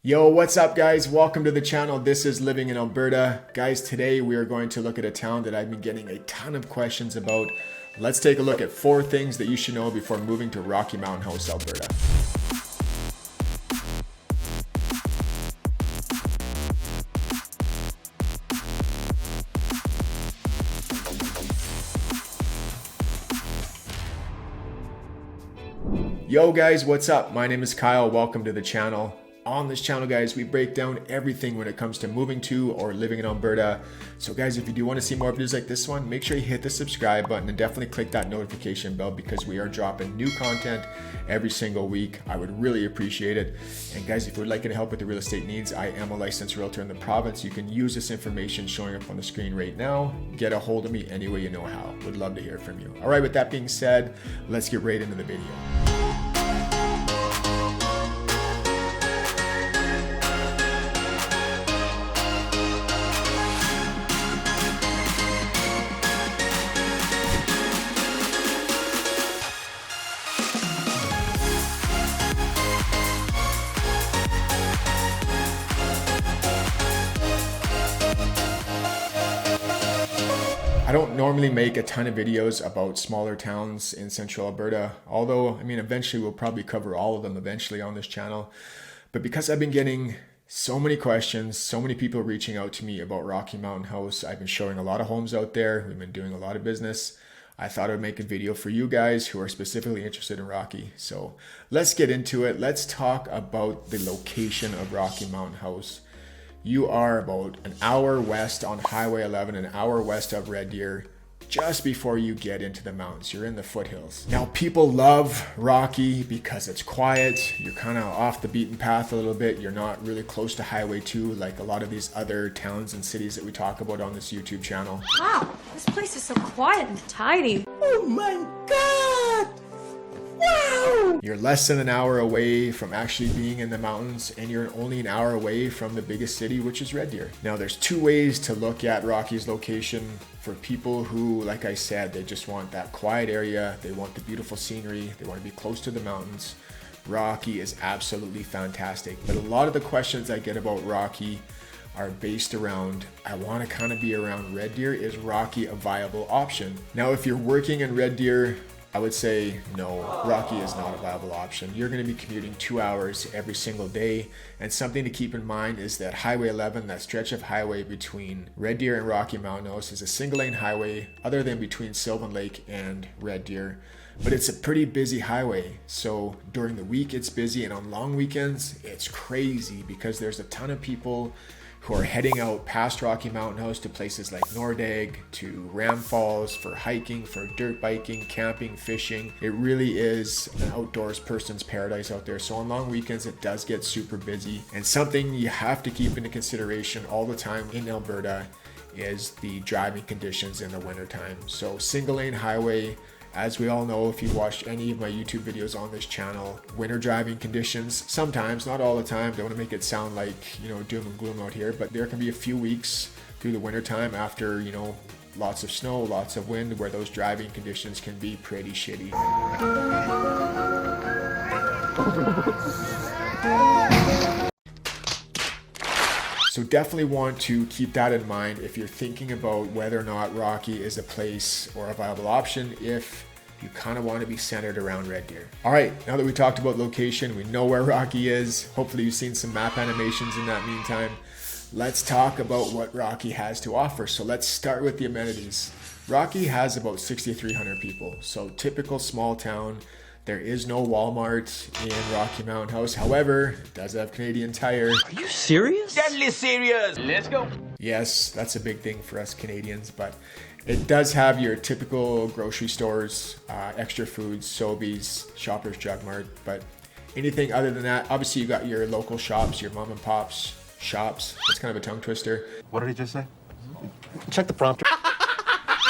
Yo, what's up guys? Welcome to the channel. This is Living in Alberta. Guys, today we are going to look at a town that I've been getting a ton of questions about. Let's take a look at 4 things that you should know before moving to Rocky Mountain House, Alberta. Yo guys, what's up? My name is Kyle. Welcome to the channel. On this channel, guys, we break down everything when it comes to moving to or living in Alberta. So guys, if you do want to see more videos like this one, make sure you hit the subscribe button and definitely click that notification bell because we are dropping new content every single week. I would really appreciate it. And guys, if you would like any help with the real estate needs, I am a licensed realtor in the province. You can use this information showing up on the screen right now. Get a hold of me any way you know how. Would love to hear from you. All right, with that being said, let's get right into the video. I don't normally make a ton of videos about smaller towns in central Alberta, although, eventually we'll probably cover all of them eventually on this channel. But because I've been getting so many questions, so many people reaching out to me about Rocky Mountain House, I've been showing a lot of homes out there, we've been doing a lot of business. I thought I would make a video for you guys who are specifically interested in Rocky. So let's get into it. Let's talk about the location of Rocky Mountain House. You are about an hour west on Highway 11, an hour west of Red Deer, just before you get into the mountains. You're in the foothills. Now, people love Rocky because it's quiet. You're kind of off the beaten path a little bit. You're not really close to Highway 2 like a lot of these other towns and cities that we talk about on this YouTube channel. Wow, this place is so quiet and tidy. Oh my God! Wow! You're less than an hour away from actually being in the mountains, and you're only an hour away from the biggest city, which is Red Deer. Now, there's 2 ways to look at Rocky's location for people who, like I said, they just want that quiet area. They want the beautiful scenery. They want to be close to the mountains. Rocky is absolutely fantastic. But a lot of the questions I get about Rocky are based around, I want to kind of be around Red Deer. Is Rocky a viable option? Now, if you're working in Red Deer, I would say no, Rocky is not a viable option. You're going to be commuting 2 hours every single day. And something to keep in mind is that Highway 11, that stretch of highway between Red Deer and Rocky Mountain House, is a single lane highway other than between Sylvan Lake and Red Deer. But it's a pretty busy highway. So during the week it's busy, and on long weekends it's crazy because there's a ton of people who are heading out past Rocky Mountain House to places like Nordag, to Ram Falls for hiking, for dirt biking, camping, fishing. It really is an outdoors person's paradise out there. So on long weekends, it does get super busy. And something you have to keep into consideration all the time in Alberta is the driving conditions in the wintertime. So single lane highway, as we all know, if you've watched any of my YouTube videos on this channel, winter driving conditions, sometimes, not all the time, don't want to make it sound like, doom and gloom out here, but there can be a few weeks through the winter time after, lots of snow, lots of wind, where those driving conditions can be pretty shitty. So definitely want to keep that in mind if you're thinking about whether or not Rocky is a place or a viable option, if you kind of want to be centered around Red Deer. All right, now that we talked about location, we know where Rocky is. Hopefully you've seen some map animations in that meantime. Let's talk about what Rocky has to offer. So let's start with the amenities. Rocky has about 6,300 people, so typical small town. There is no Walmart in Rocky Mountain House. However, it does have Canadian Tire. Are you serious? Deadly serious. Let's go. Yes, that's a big thing for us Canadians, but it does have your typical grocery stores, extra foods, Sobeys, Shoppers Drug Mart, but anything other than that, obviously you got your local shops, your mom and pops shops. That's kind of a tongue twister. What did he just say? Check the prompter.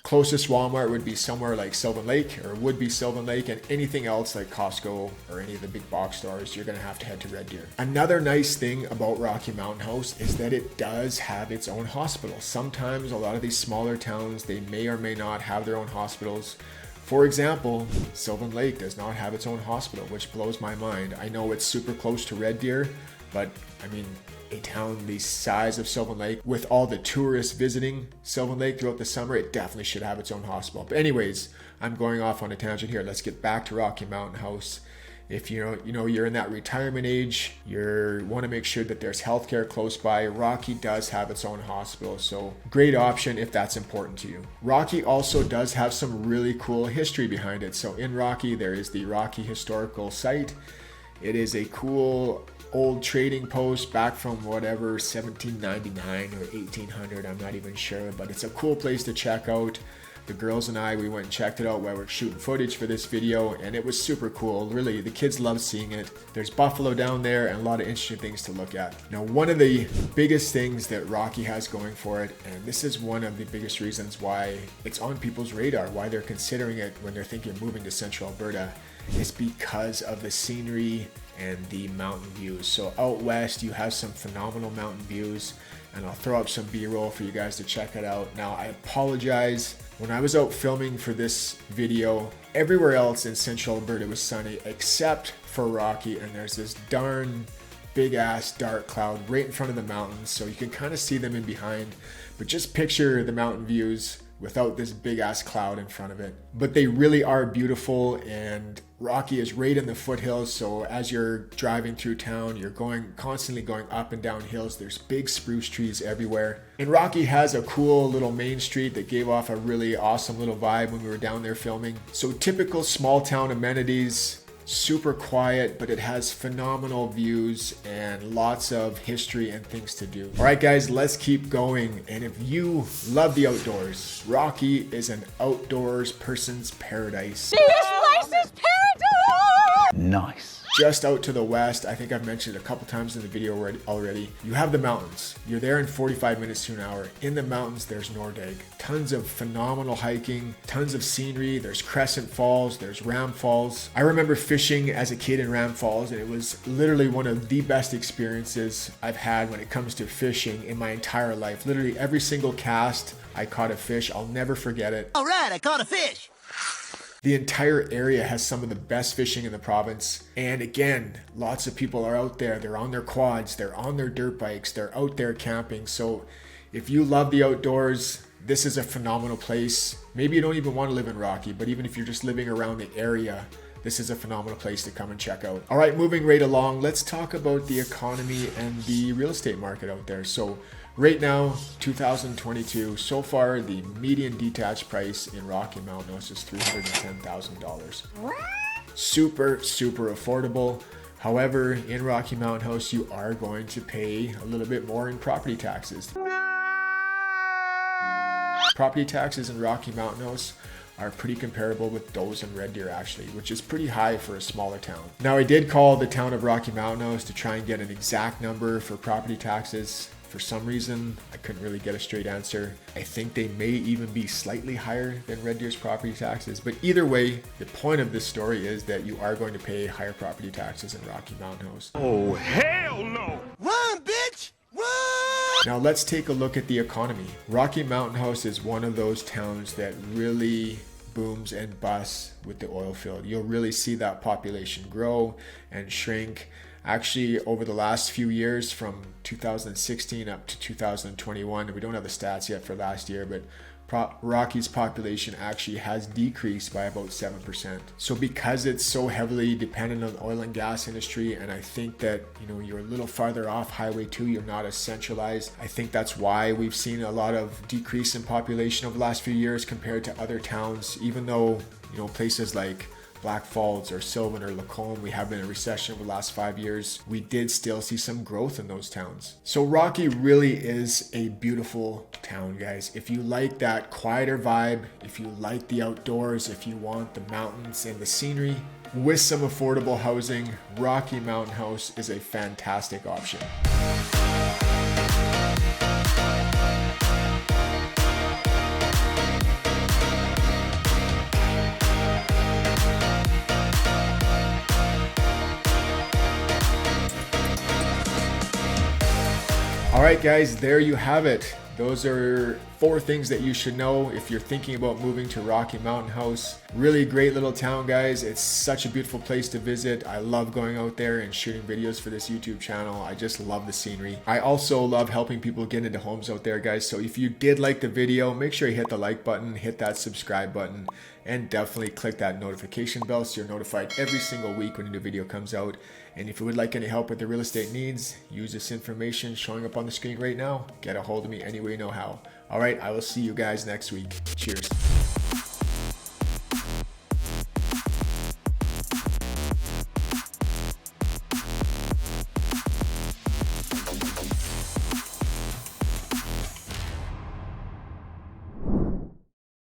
Closest Walmart would be somewhere like Sylvan Lake, or would be Sylvan Lake, and anything else like Costco or any of the big box stores, you're going to head to Red Deer. Another nice thing about Rocky Mountain House is that it does have its own hospital. Sometimes a lot of these smaller towns, they may or may not have their own hospitals. For example, Sylvan Lake does not have its own hospital, which blows my mind. I know it's super close to Red Deer, But I mean, a town the size of Sylvan Lake, with all the tourists visiting Sylvan Lake throughout the summer, it definitely should have its own hospital. But anyways, I'm going off on a tangent here. Let's get back to Rocky Mountain House. If you're in that retirement age, you want to make sure that there's healthcare close by. Rocky does have its own hospital, so great option if that's important to you. Rocky also does have some really cool history behind it. So in Rocky, there is the Rocky Historical Site. It is a cool old trading post back from whatever 1799 or 1800, I'm not even sure, but it's a cool place to check out. The girls and I, we went and checked it out while we're shooting footage for this video, and it was super cool. Really, the kids love seeing it. There's buffalo down there and a lot of interesting things to look at. Now, one of the biggest things that Rocky has going for it, and this is one of the biggest reasons why it's on people's radar, why they're considering it when they're thinking of moving to Central Alberta, is because of the scenery and the mountain views. So out west, you have some phenomenal mountain views, and I'll throw up some B-roll for you guys to check it out. Now, I apologize. When I was out filming for this video, everywhere else in Central Alberta was sunny except for Rocky, and there's this darn big ass dark cloud right in front of the mountains, so you can kind of see them in behind. But just picture the mountain views without this big ass cloud in front of it. But they really are beautiful, and Rocky is right in the foothills, so as you're driving through town, you're constantly going up and down hills. There's big spruce trees everywhere. And Rocky has a cool little main street that gave off a really awesome little vibe when we were down there filming. So typical small town amenities, super quiet, but it has phenomenal views and lots of history and things to do. All right, guys, let's keep going. And if you love the outdoors, Rocky is an outdoors person's paradise. This place is paradise! Nice. Just out to the west, I think I've mentioned it a couple times in the video already, you have the mountains. You're there in 45 minutes to an hour. In the mountains, there's Nordegg. Tons of phenomenal hiking, tons of scenery. There's Crescent Falls, there's Ram Falls. I remember fishing as a kid in Ram Falls, and it was literally one of the best experiences I've had when it comes to fishing in my entire life. Literally every single cast, I caught a fish. I'll never forget it. All right, I caught a fish. The entire area has some of the best fishing in the province. And again, lots of people are out there. They're on their quads, they're on their dirt bikes, they're out there camping. So if you love the outdoors, this is a phenomenal place. Maybe you don't even want to live in Rocky, but even if you're just living around the area, this is a phenomenal place to come and check out. All right, moving right along, let's talk about the economy and the real estate market out there. So right now, 2022, so far, the median detached price in Rocky Mountain House is $310,000. Super, super affordable. However, in Rocky Mountain House, you are going to pay a little bit more in property taxes. Property taxes in Rocky Mountain House are pretty comparable with those in Red Deer actually, which is pretty high for a smaller town. Now, I did call the town of Rocky Mountain House to try and get an exact number for property taxes. For some reason, I couldn't really get a straight answer. I think they may even be slightly higher than Red Deer's property taxes, but either way, the point of this story is that you are going to pay higher property taxes in Rocky Mountain House. Oh, hell no. Run, bitch, run. Now let's take a look at the economy. Rocky Mountain House is one of those towns that really booms and busts with the oil field. You'll really see that population grow and shrink. Actually, over the last few years, from 2016 up to 2021, we don't have the stats yet for last year, but Rocky's population actually has decreased by about 7%. So because it's so heavily dependent on the oil and gas industry, and I think that, you're a little farther off Highway 2, you're not as centralized. I think that's why we've seen a lot of decrease in population over the last few years compared to other towns, even though, places like Black Falls or Sylvan or Lacombe, we have been in a recession over the last 5 years. We did still see some growth in those towns. So Rocky really is a beautiful town, guys. If you like that quieter vibe, if you like the outdoors, if you want the mountains and the scenery, with some affordable housing, Rocky Mountain House is a fantastic option. All right, guys, there you have it. Those are 4 things that you should know if you're thinking about moving to Rocky Mountain House. Really great little town, guys. It's such a beautiful place to visit. I love going out there and shooting videos for this YouTube channel. I just love the scenery. I also love helping people get into homes out there, guys. So if you did like the video, make sure you hit the like button, hit that subscribe button, and definitely click that notification bell so you're notified every single week when a new video comes out. And if you would like any help with your real estate needs, use this information showing up on the screen right now. Get a hold of me any way you know how. All right, I will see you guys next week. Cheers.